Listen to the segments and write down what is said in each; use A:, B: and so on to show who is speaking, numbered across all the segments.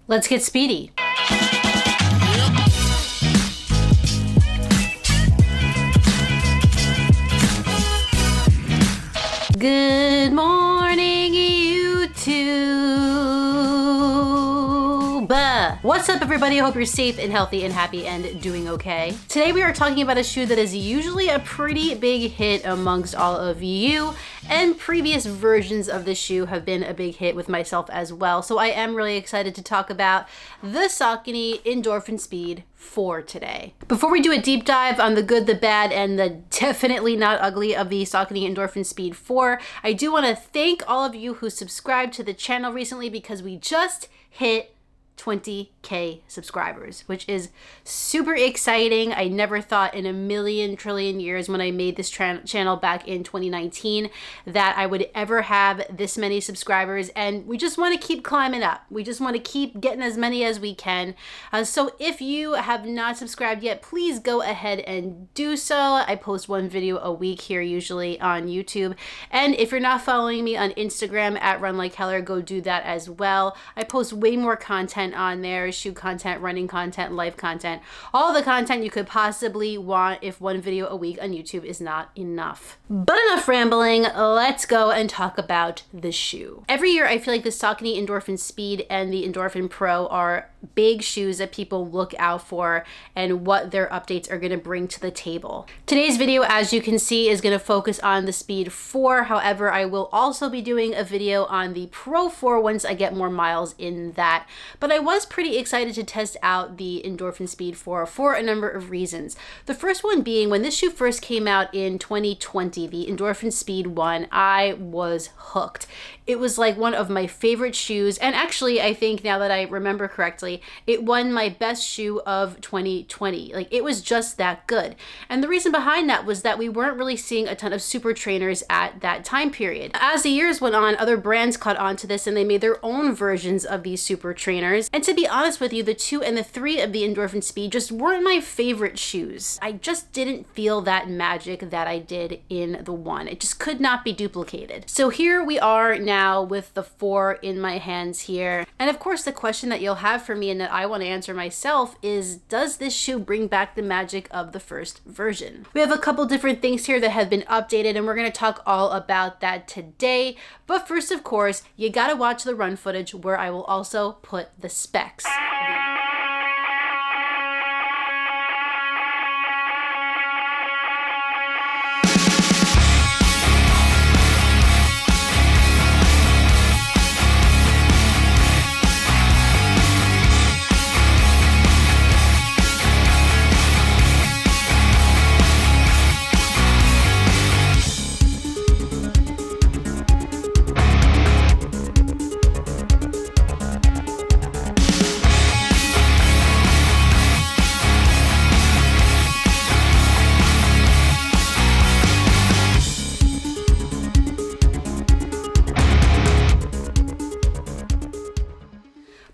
A: Let's get speedy. Good morning, YouTube. What's up, everybody? I hope you're safe and healthy and happy and doing okay. Today we are talking about a shoe that is usually a pretty big hit amongst all of you, and previous versions of this shoe have been a big hit with myself as well. So I am really excited to talk about the Saucony Endorphin Speed 4 today. Before we do a deep dive on the good, the bad, and the definitely not ugly of the Saucony Endorphin Speed 4, I do want to thank all of you who subscribed to the channel recently, because we just hit 20K subscribers, which is super exciting. I never thought in a million trillion years, when I made this channel back in 2019, that I would ever have this many subscribers, and we just want to keep climbing up. We just want to keep getting as many as we can. So if you have not subscribed yet, please go ahead and do so. I post one video a week here usually on YouTube, and if you're not following me on Instagram at RunLikeHeller, go do that as well. I post way more content on there: shoe content, running content, life content, all the content you could possibly want if one video a week on YouTube is not enough. But enough rambling, let's go and talk about the shoe. Every year I feel like the Saucony Endorphin Speed and the Endorphin Pro are big shoes that people look out for and what their updates are going to bring to the table. Today's video, as you can see, is going to focus on the Speed 4. However, I will also be doing a video on the Pro 4 once I get more miles in that. But I was pretty excited to test out the Endorphin Speed 4 for a number of reasons. The first one being, when this shoe first came out in 2020, the Endorphin Speed 1, I was hooked. It was like one of my favorite shoes, and actually I think, now that I remember correctly, it won my best shoe of 2020. Like, it was just that good. And the reason behind that was that we weren't really seeing a ton of super trainers at that time period. As the years went on, other brands caught on to this and they made their own versions of these super trainers. And to be honest with you, the 2 and the 3 of the Endorphin Speed just weren't my favorite shoes. I just didn't feel that magic that I did in the 1. It just could not be duplicated. So here we are now with the 4 in my hands here. And of course, the question that you'll have for me and that I want to answer myself is, does this shoe bring back the magic of the first version? We have a couple different things here that have been updated, and we're going to talk all about that today. But first, of course, you got to watch the run footage, where I will also put the specs.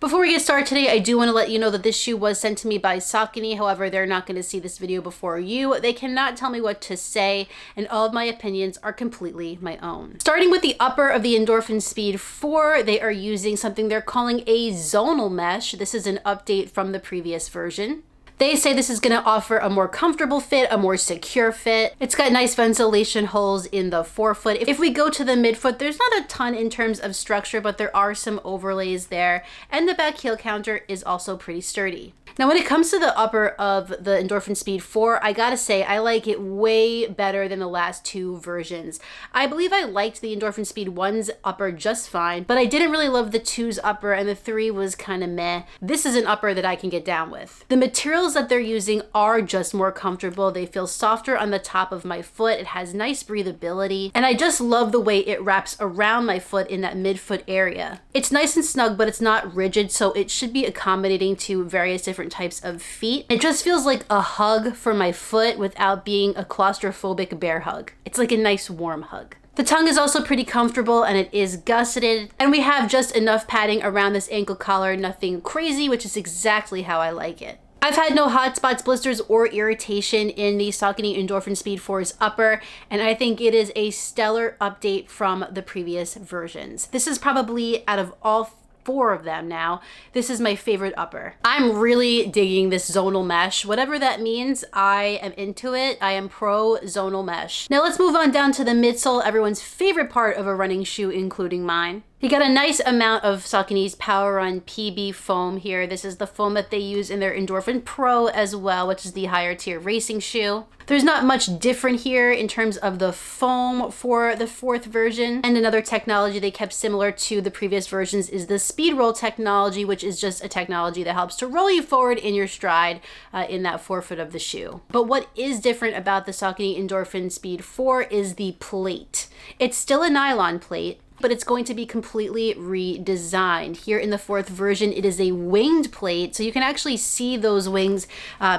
A: Before we get started today, I do want to let you know that this shoe was sent to me by Saucony. However, they're not going to see this video before you. They cannot tell me what to say, and all of my opinions are completely my own. Starting with the upper of the Endorphin Speed 4, they are using something they're calling a zonal mesh. This is an update from the previous version. They say this is going to offer a more comfortable fit, a more secure fit. It's got nice ventilation holes in the forefoot. If we go to the midfoot, there's not a ton in terms of structure, but there are some overlays there. And the back heel counter is also pretty sturdy. Now, when it comes to the upper of the Endorphin Speed 4, I gotta say, I like it way better than the last 2 versions. I believe I liked the Endorphin Speed 1's upper just fine, but I didn't really love the 2's upper, and the 3 was kind of meh. This is an upper that I can get down with. The materials that they're using are just more comfortable. They feel softer on the top of my foot. It has nice breathability, and I just love the way it wraps around my foot in that midfoot area. It's nice and snug, but it's not rigid, so it should be accommodating to various different types of feet. It just feels like a hug for my foot without being a claustrophobic bear hug. It's like a nice warm hug. The tongue is also pretty comfortable, and it is gusseted, and we have just enough padding around this ankle collar, nothing crazy, which is exactly how I like it. I've had no hot spots, blisters, or irritation in the Saucony Endorphin Speed 4's upper, and I think it is a stellar update from the previous versions. This is probably, out of all 4 of them now. This is my favorite upper. I'm really digging this zonal mesh. Whatever that means, I am into it. I am pro zonal mesh. Now let's move on down to the midsole, everyone's favorite part of a running shoe, including mine. You got a nice amount of Saucony's Power Run PB foam here. This is the foam that they use in their Endorphin Pro as well, which is the higher tier racing shoe. There's not much different here in terms of the foam for the 4th version. And another technology they kept similar to the previous versions is the speed roll technology, which is just a technology that helps to roll you forward in your stride in that forefoot of the shoe. But what is different about the Saucony Endorphin Speed 4 is the plate. It's still a nylon plate, but it's going to be completely redesigned. Here in the 4th version, it is a winged plate, so you can actually see those wings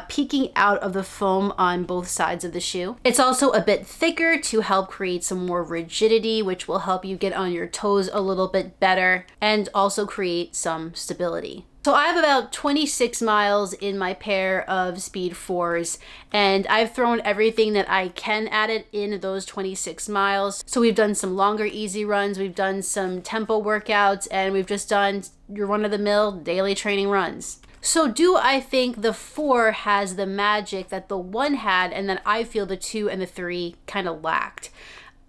A: peeking out of the foam on both sides of the shoe. It's also a bit thicker to help create some more rigidity, which will help you get on your toes a little bit better and also create some stability. So I have about 26 miles in my pair of Speed 4s, and I've thrown everything that I can at it in those 26 miles. So we've done some longer easy runs, we've done some tempo workouts, and we've just done your run-of-the-mill daily training runs. So do I think the 4 has the magic that the 1 had and that I feel the 2 and the 3 kind of lacked?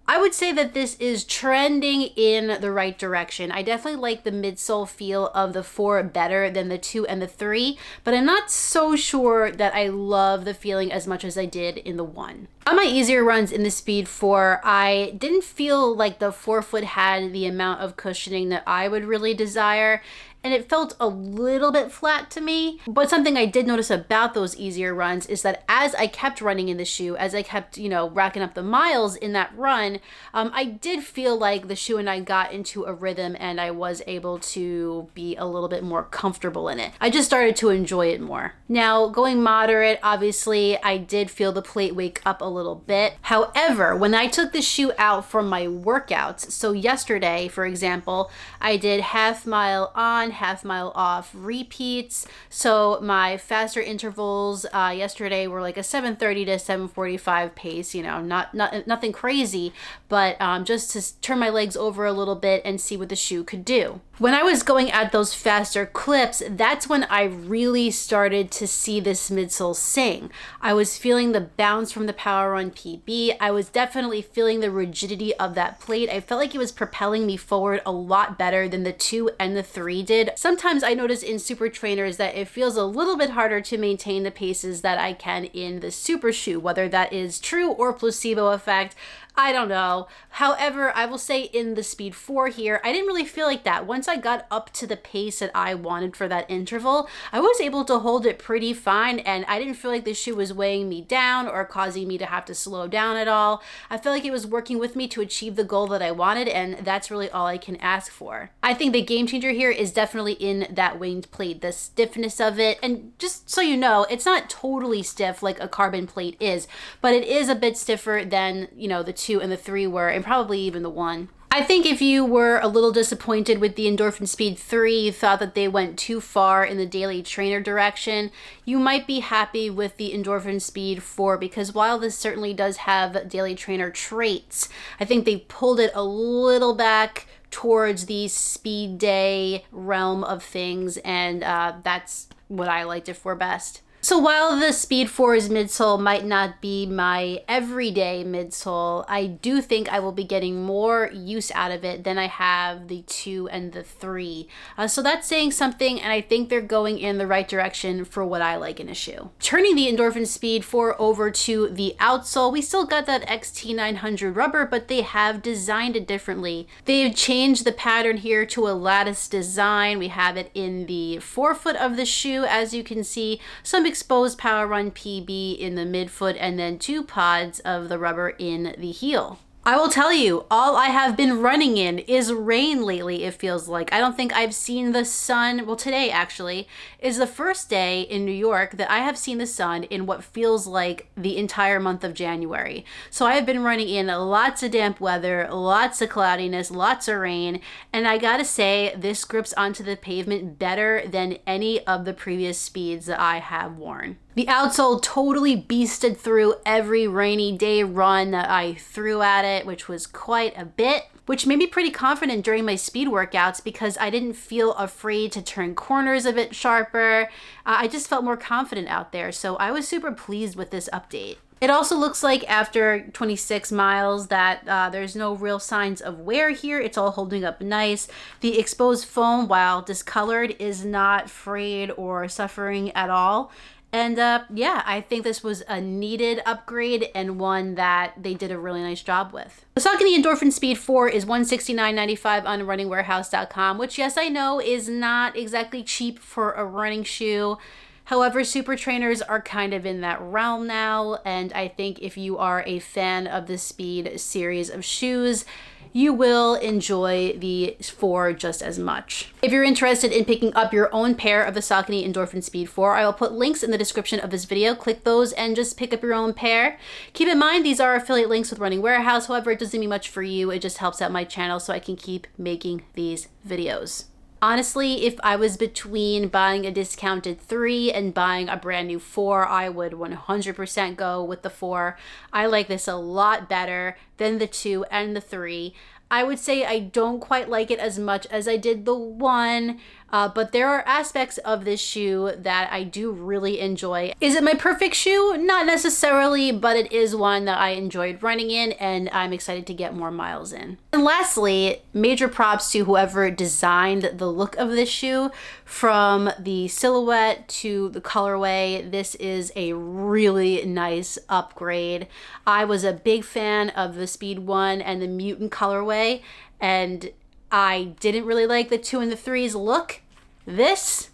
A: I would say that this is trending in the right direction. I definitely like the midsole feel of the 4 better than the 2 and the 3, but I'm not so sure that I love the feeling as much as I did in the 1. On my easier runs in the Speed 4, I didn't feel like the forefoot had the amount of cushioning that I would really desire, and it felt a little bit flat to me. But something I did notice about those easier runs is that as I kept running in the shoe, as I kept, racking up the miles in that run, I did feel like the shoe and I got into a rhythm and I was able to be a little bit more comfortable in it. I just started to enjoy it more. Now, going moderate, obviously, I did feel the plate wake up a little bit. However, when I took the shoe out for my workouts, so yesterday, for example, I did half mile on, half mile off repeats. So my faster intervals yesterday were like a 7:30 to 7:45 pace, nothing crazy, but just to turn my legs over a little bit and see what the shoe could do. When I was going at those faster clips, that's when I really started to see this midsole sing. I was feeling the bounce from the Power Run PB. I was definitely feeling the rigidity of that plate. I felt like it was propelling me forward a lot better than the 2 and the 3 did. Sometimes I notice in super trainers that it feels a little bit harder to maintain the paces that I can in the super shoe, whether that is true or placebo effect. I don't know. However, I will say in the Speed 4 here, I didn't really feel like that. Once I got up to the pace that I wanted for that interval, I was able to hold it pretty fine, and I didn't feel like the shoe was weighing me down or causing me to have to slow down at all. I felt like it was working with me to achieve the goal that I wanted, and that's really all I can ask for. I think the game changer here is definitely in that winged plate, the stiffness of it. And just so you know, it's not totally stiff like a carbon plate is, but it is a bit stiffer than, the 2 and the 3 were, and probably even the 1. I think if you were a little disappointed with the Endorphin Speed 3, you thought that they went too far in the daily trainer direction, you might be happy with the Endorphin Speed 4, because while this certainly does have daily trainer traits, I think they pulled it a little back towards the speed day realm of things, and that's what I liked it for best. So while the Speed 4's midsole might not be my everyday midsole, I do think I will be getting more use out of it than I have the 2 and the 3. So that's saying something, and I think they're going in the right direction for what I like in a shoe. Turning the Endorphin Speed 4 over to the outsole, we still got that XT900 rubber, but they have designed it differently. They've changed the pattern here to a lattice design. We have it in the forefoot of the shoe, as you can see, some exposed Power Run PB in the midfoot, and then 2 pods of the rubber in the heel. I will tell you, all I have been running in is rain lately, it feels like. I don't think I've seen the sun. Well, today actually is the first day in New York that I have seen the sun in what feels like the entire month of January. So I have been running in lots of damp weather, lots of cloudiness, lots of rain, and I gotta say, this grips onto the pavement better than any of the previous speeds that I have worn. The outsole totally beasted through every rainy day run that I threw at it, which was quite a bit. which made me pretty confident during my speed workouts because I didn't feel afraid to turn corners a bit sharper. I just felt more confident out there. So I was super pleased with this update. It also looks like after 26 miles that there's no real signs of wear here. It's all holding up nice. The exposed foam, while discolored, is not frayed or suffering at all. And yeah, I think this was a needed upgrade and one that they did a really nice job with. The Saucony Endorphin Speed 4 is $169.95 on runningwarehouse.com, which, yes, I know is not exactly cheap for a running shoe. However, super trainers are kind of in that realm now, and I think if you are a fan of the Speed series of shoes, you will enjoy the 4 just as much. If you're interested in picking up your own pair of the Saucony Endorphin Speed 4, I will put links in the description of this video. Click those and just pick up your own pair. Keep in mind, these are affiliate links with Running Warehouse. However, it doesn't mean much for you. It just helps out my channel so I can keep making these videos. Honestly, if I was between buying a discounted 3 and buying a brand new 4, I would 100% go with the 4. I like this a lot better than the 2 and the 3. I would say I don't quite like it as much as I did the 1, but there are aspects of this shoe that I do really enjoy. Is it my perfect shoe? Not necessarily, but it is one that I enjoyed running in and I'm excited to get more miles in. And lastly, major props to whoever designed the look of this shoe. From the silhouette to the colorway, this is a really nice upgrade. I was a big fan of the Speed 1 and the Mutant colorway, and I didn't really like the 2 and the 3's look. This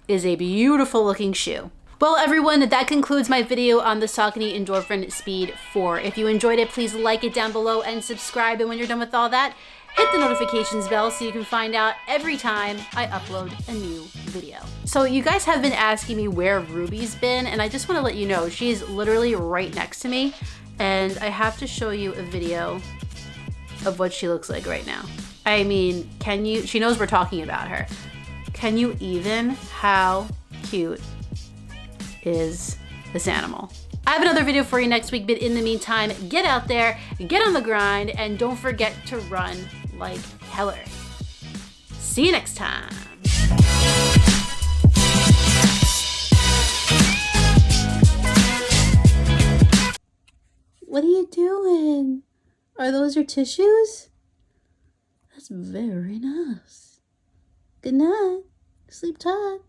A: is a beautiful looking shoe. Well, everyone, that concludes my video on the Saucony Endorphin Speed 4. If you enjoyed it, please like it down below and subscribe. And when you're done with all that, hit the notifications bell so you can find out every time I upload a new video. So you guys have been asking me where Ruby's been, and I just want to let you know she's literally right next to me, and I have to show you a video of what she looks like right now. I mean, can you, she knows we're talking about her. Can you even, how cute is this animal? I have another video for you next week, but in the meantime, get out there, get on the grind, and don't forget to run like Heller. See you next time. What are you doing? Are those your tissues? That's very nice. Good night. Sleep tight.